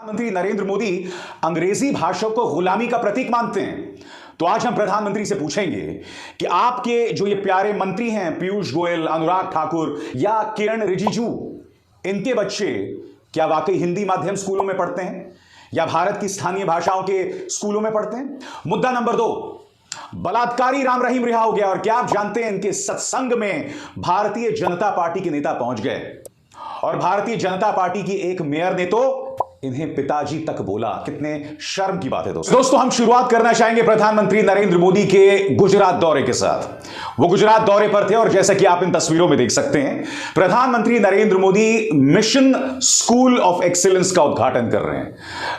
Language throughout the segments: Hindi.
प्रधानमंत्री नरेंद्र मोदी अंग्रेजी भाषा को गुलामी का प्रतीक मानते हैं। तो आज हम प्रधानमंत्री से पूछेंगे कि आपके जो ये प्यारे मंत्री हैं पीयूष गोयल, अनुराग ठाकुर या किरण रिजिजू, इनके बच्चे क्या वाकई हिंदी माध्यम स्कूलों में पढ़ते हैं या भारत की स्थानीय भाषाओं के स्कूलों में पढ़ते हैं। मुद्दा नंबर 2, बलात्कारी राम रहीम रिहा हो गया और क्या आप जानते हैं इनके सत्संग में भारतीय जनता पार्टी के नेता पहुंच गए और भारतीय जनता पार्टी की एक मेयर ने तो इन्हें पिताजी तक बोला। कितने शर्म की बात है दोस्तों। हम शुरुआत करना चाहेंगे प्रधानमंत्री नरेंद्र मोदी के गुजरात दौरे के साथ। वो गुजरात दौरे पर थे और जैसा कि आप इन तस्वीरों में देख सकते हैं, प्रधानमंत्री Narendra Modi mission school of excellence का उद्घाटन कर रहे हैं।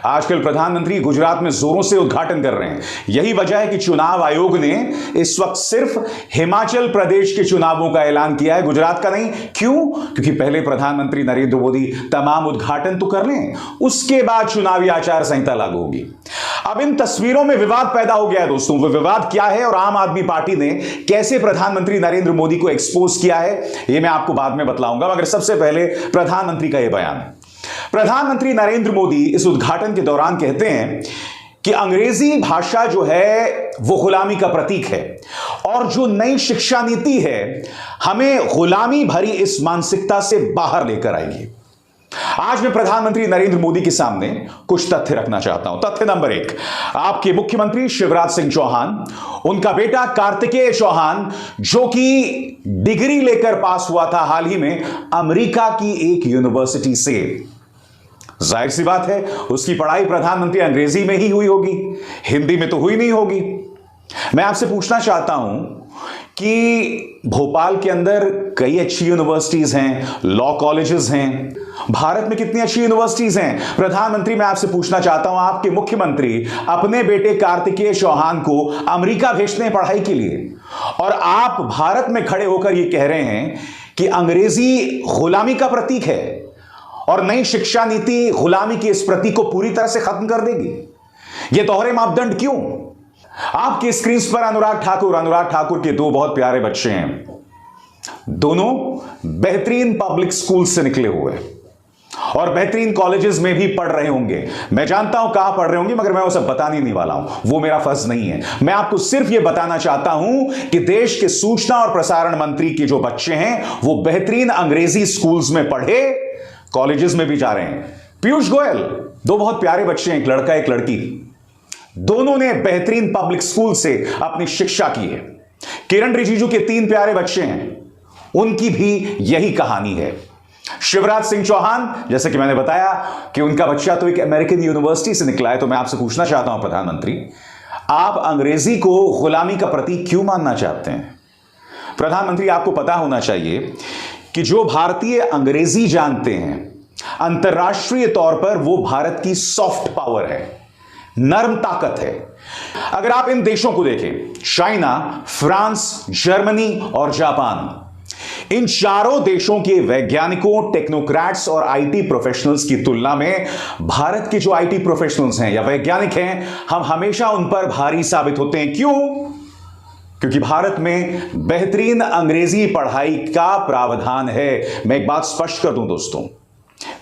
आजकल प्रधानमंत्री गुजरात में जोरों से उद्घाटन कर रहे हैं। यही वजह है कि चुनाव आयोग ने इस वक्त सिर्फ हिमाचल प्रदेश के चुनावों का ऐलान किया है, गुजरात का नहीं। क्यों? क्योंकि पहले प्रधानमंत्री नरेंद्र मोदी तमाम उद्घाटन तो कर लें, उसके बाद चुनावी आचार संहिता लागू होगी। अब इन तस्वीरों में विवाद पैदा हो गया है दोस्तों। वो विवाद क्या है और आम आदमी पार्टी ने कैसे प्रधानमंत्री नरेंद्र मोदी को एक्सपोज किया है, यह मैं आपको बाद में बतलाऊंगा। मगर सबसे पहले प्रधानमंत्री का यह बयान। प्रधानमंत्री नरेंद्र मोदी इस उद्घाटन के दौरान कहते हैं कि अंग्रेजी भाषा जो है वो गुलामी का प्रतीक है और जो नई शिक्षा नीति है हमें गुलामी भरी इस मानसिकता से बाहर लेकर आएगी। आज मैं प्रधानमंत्री नरेंद्र मोदी के सामने कुछ तथ्य रखना चाहता हूं। तथ्य नंबर 1, आपके मुख्यमंत्री शिवराज सिंह चौहान, उनका बेटा कार्तिकेय चौहान, जो कि डिग्री लेकर पास हुआ था हाल ही में अमेरिका की एक यूनिवर्सिटी से। जाहिर सी बात है उसकी पढ़ाई प्रधानमंत्री अंग्रेजी में ही हुई होगी, हिंदी में तो हुई नहीं होगी। मैं आपसे पूछना चाहता हूं कि भोपाल के अंदर कई अच्छी यूनिवर्सिटीज हैं, लॉ कॉलेजेस हैं। भारत में कितनी अच्छी यूनिवर्सिटीज हैं। प्रधानमंत्री, मैं आपसे पूछना चाहता हूं, आपके मुख्यमंत्री अपने बेटे कार्तिकेय चौहान को अमेरिका भेजते हैं पढ़ाई के लिए और आप भारत में खड़े होकर यह कह रहे हैं कि अंग्रेजी गुलामी का प्रतीक है और नई शिक्षा नीति गुलामी के इस प्रतीक को पूरी तरह से खत्म कर देगी। यह दोहरे मापदंड क्यों? आपकी स्क्रीन पर अनुराग ठाकुर के 2 बहुत प्यारे बच्चे हैं। दोनों बेहतरीन पब्लिक स्कूल से निकले हुए और बेहतरीन कॉलेजेस में भी पढ़ रहे होंगे। मैं जानता हूं कहां पढ़ रहे होंगे, मगर मैं वो सब बताने नहीं वाला हूं, वो मेरा फर्ज नहीं है। मैं आपको सिर्फ ये बताना चाहता हूं कि देश के सूचना और प्रसारण मंत्री के जो बच्चे हैं वो बेहतरीन अंग्रेजी स्कूल्स में पढ़े, कॉलेजेस में भी जा रहे हैं। पीयूष गोयल, 2 बहुत प्यारे बच्चे हैं, एक लड़का एक लड़की, दोनों ने बेहतरीन पब्लिक स्कूल से अपनी शिक्षा की है। किरण रिजिजू के 3 प्यारे बच्चे हैं, उनकी भी यही कहानी है। शिवराज सिंह चौहान, जैसे कि मैंने बताया कि उनका बच्चा तो एक अमेरिकन यूनिवर्सिटी से निकला है। तो मैं आपसे पूछना चाहता हूं प्रधानमंत्री, आप अंग्रेजी को गुलामी का प्रतीक क्यों मानना चाहते हैं? प्रधानमंत्री, आपको पता होना चाहिए कि जो भारतीय अंग्रेजी जानते हैं अंतर्राष्ट्रीय तौर पर वो भारत की सॉफ्ट पावर है, नर्म ताकत है। अगर आप इन देशों को देखें, चाइना, फ्रांस, जर्मनी और जापान, इन चारों देशों के वैज्ञानिकों, टेक्नोक्रेट्स और आईटी प्रोफेशनल्स की तुलना में भारत के जो आईटी प्रोफेशनल्स हैं या वैज्ञानिक हैं, हम हमेशा उन पर भारी साबित होते हैं। क्यों? क्योंकि भारत में बेहतरीन अंग्रेजी पढ़ाई का प्रावधान है। मैं एक बात स्पष्ट कर दूं दोस्तों,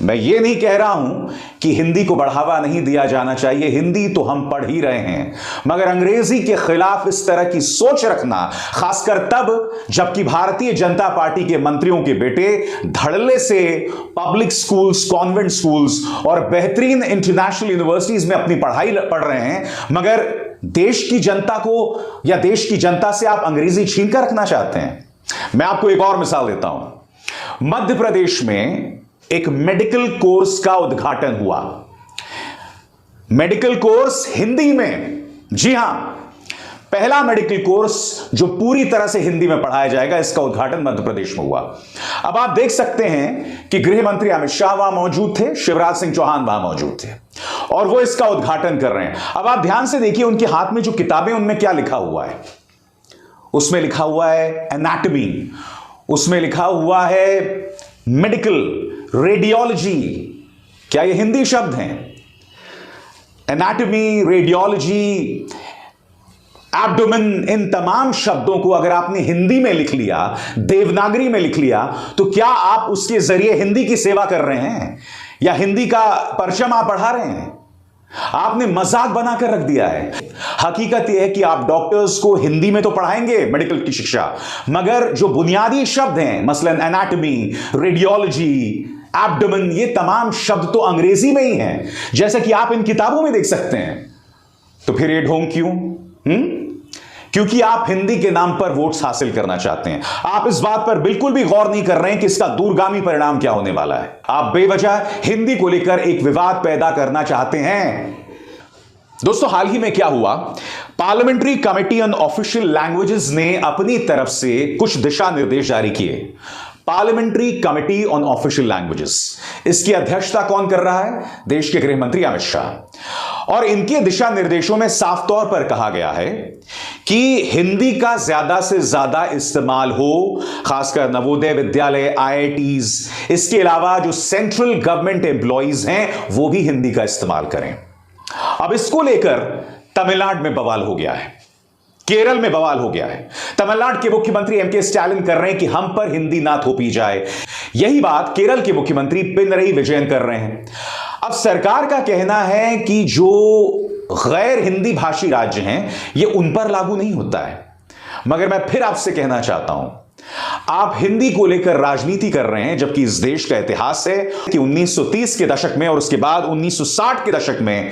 मैं ये नहीं कह रहा हूं कि हिंदी को बढ़ावा नहीं दिया जाना चाहिए, हिंदी तो हम पढ़ ही रहे हैं, मगर अंग्रेजी के खिलाफ इस तरह की सोच रखना, खासकर तब जबकि भारतीय जनता पार्टी के मंत्रियों के बेटे धड़ल्ले से पब्लिक स्कूल्स, कॉन्वेंट स्कूल्स और बेहतरीन इंटरनेशनल यूनिवर्सिटीज में अपनी पढ़ाई पढ़ रहे हैं, मगर देश की जनता को या देश की जनता से आप अंग्रेजी छीन कर रखना चाहते हैं। मैं आपको एक और मिसाल देता हूं। मध्य प्रदेश में एक मेडिकल कोर्स का उद्घाटन हुआ। मेडिकल कोर्स हिंदी में, जी हां, पहला मेडिकल कोर्स जो पूरी तरह से हिंदी में पढ़ाया जाएगा, इसका उद्घाटन मध्य प्रदेश में हुआ। अब आप देख सकते हैं कि गृह मंत्री अमित शाह वहां मौजूद थे, शिवराज सिंह चौहान वहां मौजूद थे और वो इसका उद्घाटन कर रहे हैं। अब आप ध्यान से देखिए उनके हाथ में जो किताबें, उनमें क्या लिखा हुआ है। उसमें लिखा हुआ है एनाटॉमी, उसमें लिखा हुआ है मेडिकल, रेडियोलॉजी। क्या ये हिंदी शब्द हैं? एनाटॉमी, रेडियोलॉजी, एब्डोमेन, इन तमाम शब्दों को अगर आपने हिंदी में लिख लिया, देवनागरी में लिख लिया, तो क्या आप उसके जरिए हिंदी की सेवा कर रहे हैं? या हिंदी का परचम आप बढ़ा रहे हैं? आपने मजाक बनाकर रख दिया है। हकीकत यह है कि आप डॉक्टर्स को हिंदी में तो पढ़ाएंगे मेडिकल की शिक्षा, मगर जो बुनियादी शब्द हैं, मसलन एनाटॉमी, रेडियोलॉजी, एब्डोमेन, ये तमाम शब्द तो अंग्रेजी में ही हैं, जैसा कि आप इन किताबों में देख सकते हैं। तो फिर ये ढोंग क्यों? क्योंकि आप हिंदी के नाम पर वोट्स हासिल करना चाहते हैं। आप इस बात पर बिल्कुल भी गौर नहीं कर रहे हैं कि इसका दूरगामी परिणाम क्या होने वाला है। आप बेवजह हिंदी को लेकर एक विवाद पैदा करना चाहते हैं। दोस्तों, हाल ही में क्या हुआ, parliamentary committee on official languages ने अपनी तरफ से कुछ दिशा निर्देश जारी किए। Parliamentary committee on official languages, इसकी अध्यक्षता कौन कर रहा है? देश के गृह मंत्री अमित शाह। और इनके दिशा निर्देशों में साफ तौर पर कहा गया है कि हिंदी का ज्यादा से ज्यादा इस्तेमाल हो, खासकर नवोदय विद्यालय, आईआईटीज, इसके अलावा जो सेंट्रल गवर्नमेंट एम्प्लॉइज हैं वो भी हिंदी का इस्तेमाल करें। अब इसको लेकर तमिलनाडु में बवाल हो गया है, केरल में बवाल हो गया है। तमिलनाडु के मुख्यमंत्री एमके स्टालिन कर रहे हैं कि हम पर हिंदी ना थोपी जाए। यही बात केरल के मुख्यमंत्री पिनरई विजयन कर रहे हैं। अब सरकार का कहना है कि जो गैर हिंदी भाषी राज्य हैं ये उन पर लागू नहीं होता है। मगर मैं फिर आपसे कहना चाहता हूं, आप हिंदी को लेकर राजनीति कर रहे हैं, जबकि इस देश का इतिहास है कि 1930 के दशक में और उसके बाद 1960 के दशक में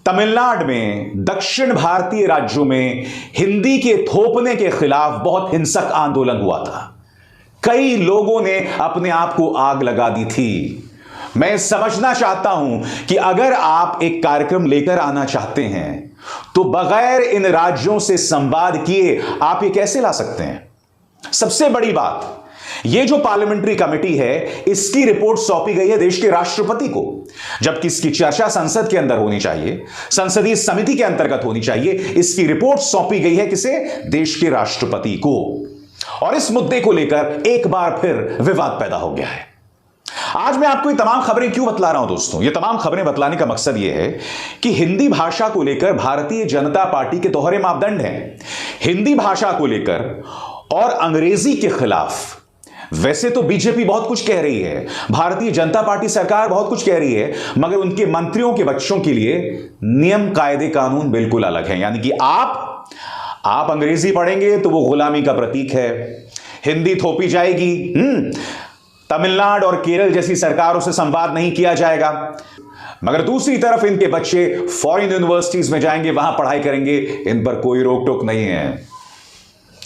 तमिलनाडु में, दक्षिण भारतीय राज्यों में हिंदी के थोपने के खिलाफ बहुत हिंसक आंदोलन हुआ था। कई लोगों ने अपने आप को आग लगा दी थी। मैं समझना चाहता हूं कि अगर आप एक कार्यक्रम लेकर आना चाहते हैं तो बगैर इन राज्यों से संवाद किए आप ये कैसे ला सकते हैं? सबसे बड़ी बात, ये जो पार्लियामेंट्री कमेटी है इसकी रिपोर्ट सौंपी गई है देश के राष्ट्रपति को, जबकि इसकी चर्चा संसद के अंदर होनी चाहिए, संसदीय समिति के अंतर्गत होनी चाहिए। इसकी रिपोर्ट सौंपी गई है किसे? देश के राष्ट्रपति को। और इस मुद्दे को लेकर एक बार फिर विवाद पैदा हो गया है। आज मैं आपको ये तमाम खबरें क्यों बतला रहा हूं दोस्तों? ये तमाम खबरें बतलाने का मकसद यह है कि हिंदी भाषा को लेकर भारतीय जनता पार्टी के दोहरे मापदंड हैं। हिंदी भाषा को लेकर और अंग्रेजी के खिलाफ वैसे तो बीजेपी बहुत कुछ कह रही है, भारतीय जनता पार्टी सरकार बहुत कुछ कह रही है, मगर उनके मंत्रियों के बच्चों के लिए नियम, कायदे, कानून बिल्कुल अलग है। यानी कि आप अंग्रेजी पढ़ेंगे तो वो गुलामी का प्रतीक है, हिंदी थोपी जाएगी, तमिलनाडु और केरल जैसी सरकारों से संवाद नहीं किया जाएगा। मगर दूसरी तरफ इनके बच्चे फॉरेन यूनिवर्सिटीज में जाएंगे, वहां पढ़ाई करेंगे, इन पर कोई रोक टोक नहीं है।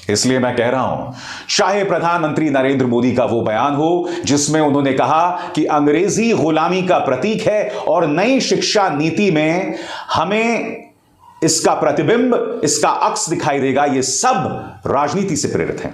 इसलिए मैं कह रहा हूं, चाहे प्रधानमंत्री नरेंद्र मोदी का वो बयान हो जिसमें उन्होंने कहा कि अंग्रेजी गुलामी का प्रतीक है और नई शिक्षा नीति में हमें इसका प्रतिबिंब, इसका अक्स दिखाई देगा, ये सब राजनीति से प्रेरित है।